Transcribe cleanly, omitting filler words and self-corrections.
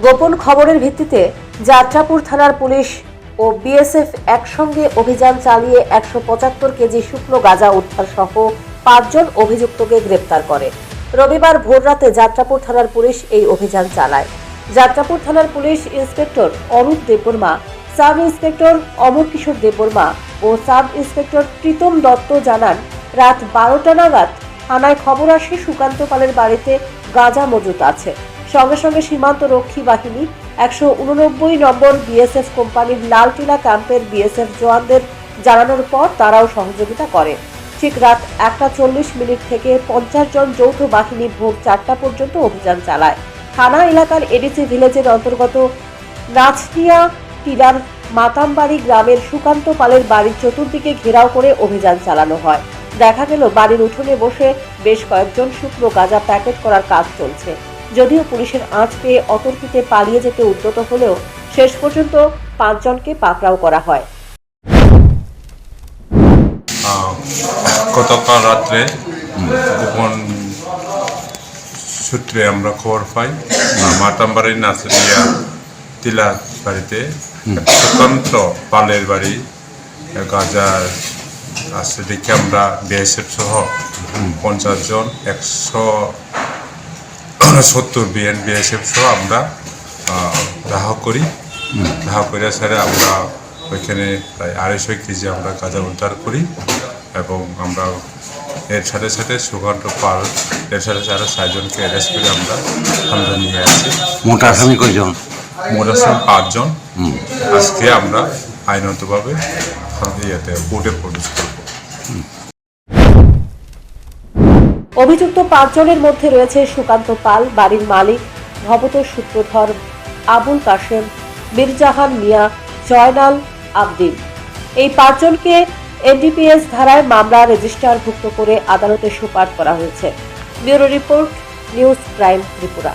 গোপন খবরের ভিত্তিতে যাত্রাপুর থানার পুলিশ ও বিএসএফ একসঙ্গে অভিযান চালিয়ে 175 কেজি শুকনো গাঁজা উদ্ধার সহ 5 জন অভিযুক্তকে গ্রেপ্তার করে। রবিবার ভোররাতে যাত্রাপুর থানার পুলিশ এই অভিযান চালায়। যাত্রাপুর থানার police inspector Arup Debbarma, sub inspector Amar Kishore Debbarma ও সাব ইন্সপেক্টর প্রীতম দত্ত জানান, রাত 12টা নাগাদ থানায় খবর আসে সুকান্ত পালের বাড়িতে গাঁজা মজুত আছে। সঙ্গে সঙ্গে সীমান্ত রক্ষী বাহিনী 189 নম্বর বিএসএফ কোম্পানির লালটিলা ক্যাম্পের বিএসএফ জওয়ানদের জানানোর পর তারাও সহযোগিতা করে। ঠিক রাত 1:40 থেকে 50 জন যৌথ বাহিনী ভোর 4টা পর্যন্ত অভিযান চালায়। থানা এলাকার এডিসি ভিলেজের অন্তর্গত নাচনিয়া টিলার মাতামবাড়ি গ্রামের সুকান্ত পালের বাড়ির চতুর্দিকে ঘেরাও করে অভিযান চালানো হয়। দেখা গেল বাড়ির উঠোনে বসে বেশ কয়েকজন শুকনো গাঁজা প্যাকেট করার কাজ চলছে। যদিও পুলিশের আঁচ পেয়ে অতর্কিতে পালিয়ে যেতে উদ্যত হলেও শেষ পর্যন্ত 5 জনকে পাকড়াও করা হয়। গতকাল রাত্রে গোপন সূত্রে আমরা খবর পাই মাতামবাড়ির নাচরিয়া টিলা বাড়িতে সুকান্ত পালের বাড়ি গাঁজা আছে দেখে আমরা বিএসএফ সহ 50 জন 170 বিএসএফ সহ আমরা দাহ করি। সারে আমরা ওইখানে প্রায় 250 কেজি আমরা গাঁজা উদ্ধার করি এবং আমরা এর সাথে সাথে সুকান্ত পাল এর সাথে সাথে 6 জনকে অ্যারেস্ট করে আমরা থানায় নিয়ে আসি। মোটা আসামি কয়জন? মোটা আসামি 5 জন। আজকে আমরা আইনগতভাবে কোর্টে প্রডিউস করব। অভিযুক্ত 5 জনের মধ্যে রয়েছে সুকান্ত পাল, বাড়ির মালিক, ভবতোষ সূত্রধর আবুল কাশেম, মির্জাহান মিয়া, জয়নাল আবদিন। এই 5 জনকে এনডিপিএস ধারায় মামলা রেজিস্টারভুক্ত করে আদালতে সুপার করা হয়েছে। Bureau report, news prime Tripura.